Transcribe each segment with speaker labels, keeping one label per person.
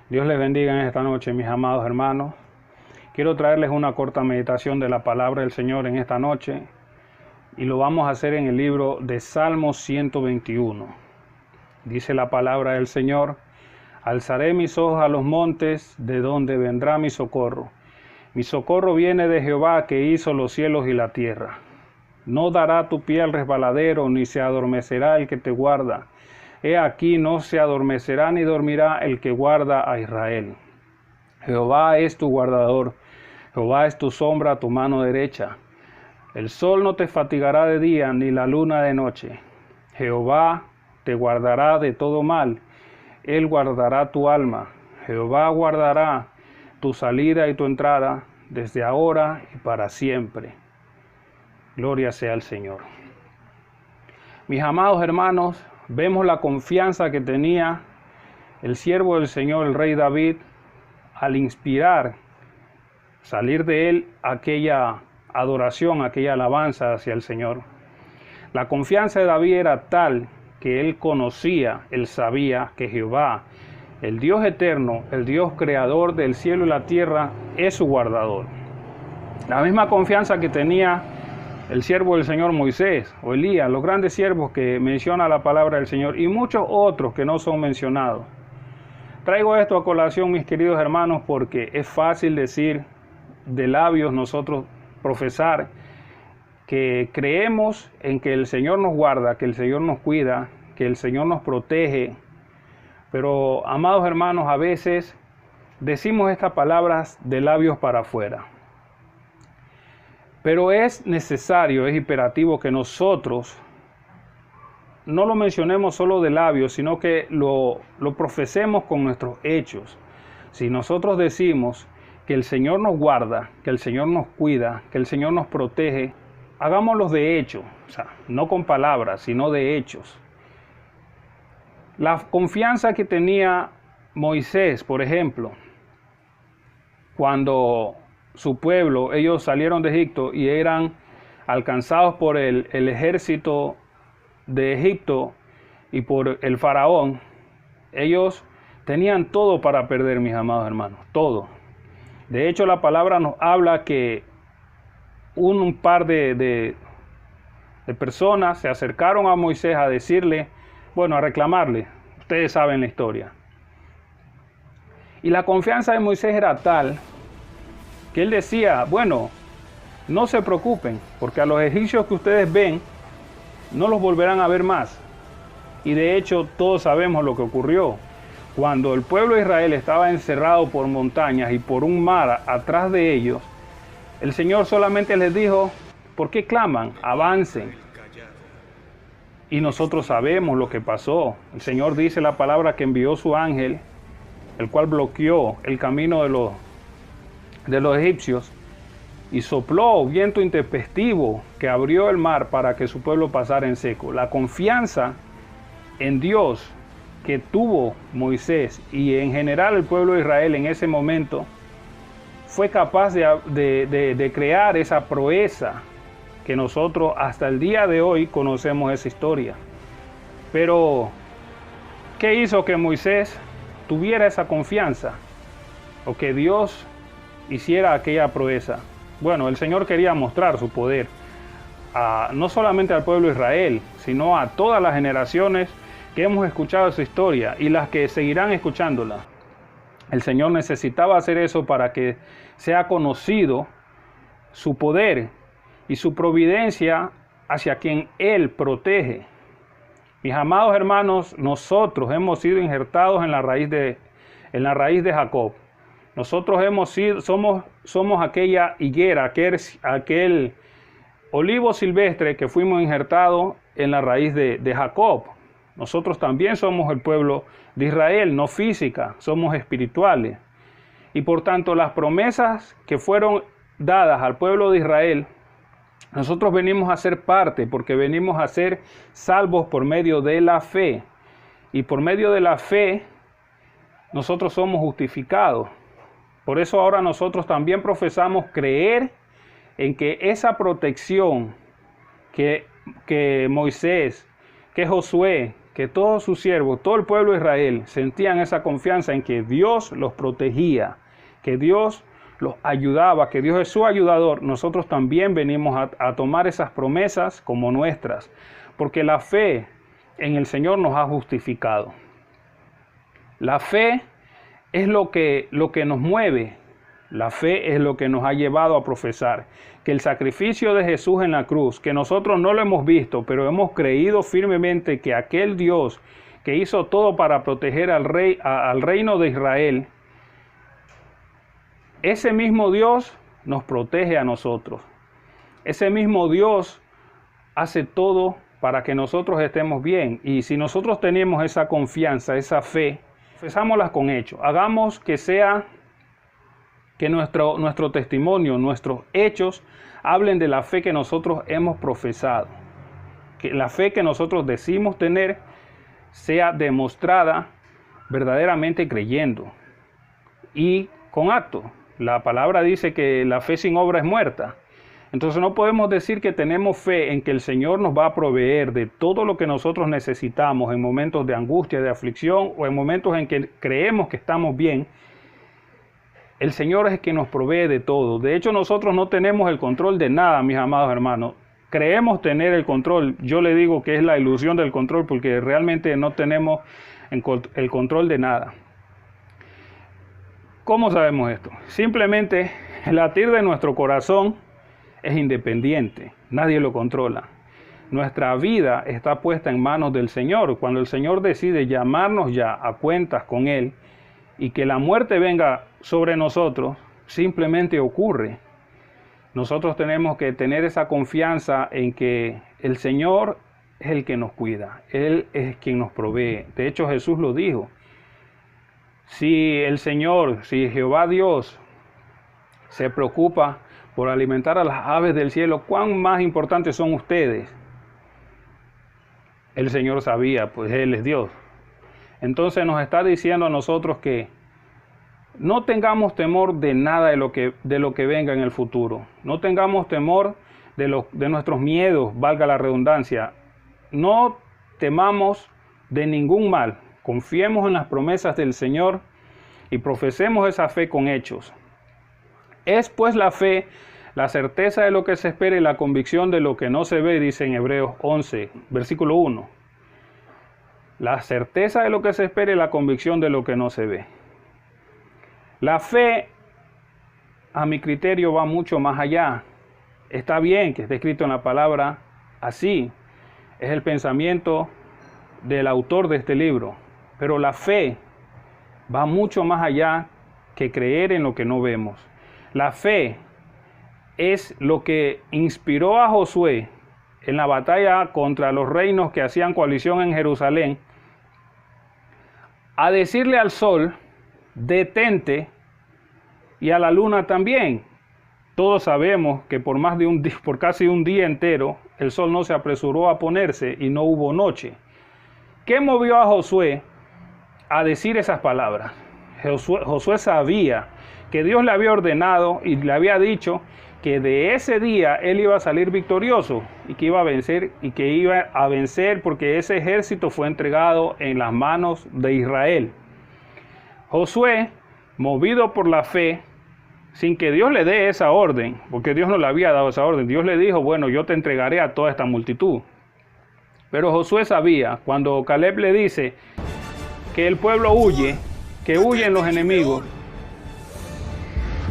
Speaker 1: Dios les bendiga en esta noche, mis amados hermanos. Quiero traerles una corta meditación de la palabra del Señor en esta noche y lo vamos a hacer en el libro de Salmos 121. Dice la palabra del Señor: alzaré mis ojos a los montes, de donde vendrá mi socorro. Mi socorro viene de Jehová, que hizo los cielos y la tierra. No dará tu pie al resbaladero, ni se adormecerá el que te guarda. He aquí, no se adormecerá ni dormirá el que guarda a Israel. Jehová es tu guardador, Jehová es tu sombra a tu mano derecha. El sol no te fatigará de día, ni la luna de noche. Jehová te guardará de todo mal, Él guardará tu alma. Jehová guardará tu salida y tu entrada, desde ahora y para siempre. Gloria sea al Señor. Mis amados hermanos, vemos la confianza que tenía el siervo del Señor, el rey David, al inspirar, salir de él aquella adoración, aquella alabanza hacia el Señor. La confianza de David era tal que él conocía, él sabía que Jehová, el Dios eterno, el Dios creador del cielo y la tierra, es su guardador. La misma confianza que tenía el siervo del Señor Moisés o Elías, los grandes siervos que menciona la palabra del Señor, y muchos otros que no son mencionados. Traigo esto a colación, mis queridos hermanos, porque es fácil decir de labios nosotros profesar que creemos en que el Señor nos guarda, que el Señor nos cuida, que el Señor nos protege. Pero, amados hermanos, a veces decimos estas palabras de labios para afuera. Pero es necesario, es imperativo que nosotros no lo mencionemos solo de labios, sino que lo profesemos con nuestros hechos. Si nosotros decimos que el Señor nos guarda, que el Señor nos cuida, que el Señor nos protege, hagámoslo de hecho, o sea, no con palabras, sino de hechos. La confianza que tenía Moisés, por ejemplo, cuando su pueblo, ellos salieron de Egipto y eran alcanzados por el ejército de Egipto y por el faraón, ellos tenían todo para perder, mis amados hermanos, todo. De hecho, la palabra nos habla que un par de personas se acercaron a Moisés a decirle, bueno, a reclamarle, ustedes saben la historia. Y la confianza de Moisés era tal que él decía, bueno, no se preocupen, porque a los egipcios que ustedes ven, no los volverán a ver más. Y de hecho, todos sabemos lo que ocurrió. Cuando el pueblo de Israel estaba encerrado por montañas y por un mar atrás de ellos, el Señor solamente les dijo, ¿por qué claman? Avancen. Y nosotros sabemos lo que pasó. El Señor dice la palabra que envió su ángel, el cual bloqueó el camino de los egipcios, y sopló viento intempestivo que abrió el mar para que su pueblo pasara en seco. La confianza en Dios que tuvo Moisés y en general el pueblo de Israel en ese momento fue capaz de crear esa proeza que nosotros hasta el día de hoy conocemos esa historia. Pero, ¿qué hizo que Moisés tuviera esa confianza? O que Dios hiciera aquella proeza. Bueno, el Señor quería mostrar su poder, no solamente al pueblo de Israel, sino a todas las generaciones que hemos escuchado su historia y las que seguirán escuchándola. El Señor necesitaba hacer eso para que sea conocido su poder y su providencia hacia quien Él protege. Mis amados hermanos, nosotros hemos sido injertados en la raíz de Jacob. Nosotros somos aquella higuera, aquel olivo silvestre que fuimos injertados en la raíz de Jacob. Nosotros también somos el pueblo de Israel, no física, somos espirituales. Y por tanto, las promesas que fueron dadas al pueblo de Israel, nosotros venimos a ser parte, porque venimos a ser salvos por medio de la fe. Y por medio de la fe, nosotros somos justificados. Por eso ahora nosotros también profesamos creer en que esa protección que Moisés, que Josué, que todos sus siervos, todo el pueblo de Israel, sentían esa confianza en que Dios los protegía, que Dios los ayudaba, que Dios es su ayudador, nosotros también venimos a tomar esas promesas como nuestras, porque la fe en el Señor nos ha justificado. La fe es lo que nos mueve. La fe es lo que nos ha llevado a profesar que el sacrificio de Jesús en la cruz, que nosotros no lo hemos visto, pero hemos creído firmemente que aquel Dios que hizo todo para proteger al reino de Israel, ese mismo Dios nos protege a nosotros. Ese mismo Dios hace todo para que nosotros estemos bien. Y si nosotros tenemos esa confianza, esa fe, profesámosla con hechos. Hagamos que sea que nuestro testimonio, nuestros hechos, hablen de la fe que nosotros hemos profesado. Que la fe que nosotros decimos tener sea demostrada verdaderamente creyendo y con acto. La palabra dice que la fe sin obra es muerta. Entonces no podemos decir que tenemos fe en que el Señor nos va a proveer de todo lo que nosotros necesitamos en momentos de angustia, de aflicción o en momentos en que creemos que estamos bien. El Señor es el que nos provee de todo. De hecho, nosotros no tenemos el control de nada, mis amados hermanos. Creemos tener el control. Yo le digo que es la ilusión del control porque realmente no tenemos el control de nada. ¿Cómo sabemos esto? Simplemente el latir de nuestro corazón es independiente. Nadie lo controla. Nuestra vida está puesta en manos del Señor. Cuando el Señor decide llamarnos ya a cuentas con Él, y que la muerte venga sobre nosotros, simplemente ocurre. Nosotros tenemos que tener esa confianza en que el Señor es el que nos cuida, Él es quien nos provee. De hecho, Jesús lo dijo. Si el Señor, si Jehová Dios se preocupa por alimentar a las aves del cielo, ¿cuán más importantes son ustedes? El Señor sabía, pues Él es Dios. Entonces nos está diciendo a nosotros que no tengamos temor de nada de lo que venga en el futuro. No tengamos temor de nuestros miedos, valga la redundancia. No temamos de ningún mal. Confiemos en las promesas del Señor y profesemos esa fe con hechos. Es pues la fe, la certeza de lo que se espera y la convicción de lo que no se ve, dice en Hebreos 11, versículo 1. La certeza de lo que se espera y la convicción de lo que no se ve. La fe, a mi criterio, va mucho más allá. Está bien que esté escrito en la palabra así. Es el pensamiento del autor de este libro. Pero la fe va mucho más allá que creer en lo que no vemos. La fe es lo que inspiró a Josué en la batalla contra los reinos que hacían coalición en Jerusalén, a decirle al sol, detente, y a la luna también. Todos sabemos que por casi un día entero, el sol no se apresuró a ponerse y no hubo noche. ¿Qué movió a Josué a decir esas palabras? Josué sabía que Dios le había ordenado y le había dicho que de ese día él iba a salir victorioso y que iba a vencer porque ese ejército fue entregado en las manos de Israel. Josué, movido por la fe, sin que Dios le dé esa orden, porque Dios no le había dado esa orden, Dios le dijo, bueno, yo te entregaré a toda esta multitud. Pero Josué sabía, cuando Caleb le dice que el pueblo huye, que huyen los enemigos,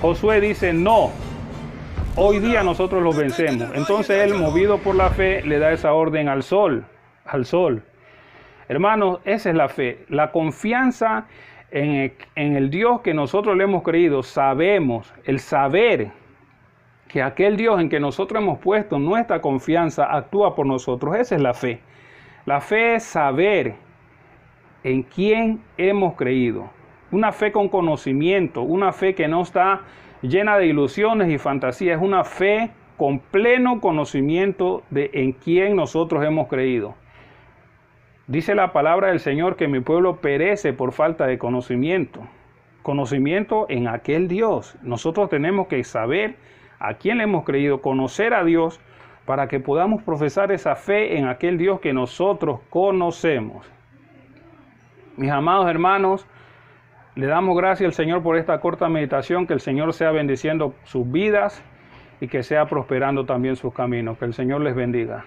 Speaker 1: Josué dice, no, hoy día nosotros los vencemos. Entonces él, movido por la fe, le da esa orden al sol. Hermanos, esa es la fe, la confianza en el Dios que nosotros le hemos creído. Sabemos, el saber que aquel Dios en que nosotros hemos puesto nuestra confianza actúa por nosotros. Esa es la fe. La fe es saber en quién hemos creído. Una fe con conocimiento, una fe que no está llena de ilusiones y fantasías, es una fe con pleno conocimiento de en quién nosotros hemos creído. Dice la palabra del Señor que mi pueblo perece por falta de conocimiento. Conocimiento en aquel Dios. Nosotros tenemos que saber a quién le hemos creído, conocer a Dios para que podamos profesar esa fe en aquel Dios que nosotros conocemos. Mis amados hermanos, le damos gracias al Señor por esta corta meditación, que el Señor sea bendiciendo sus vidas y que sea prosperando también sus caminos. Que el Señor les bendiga.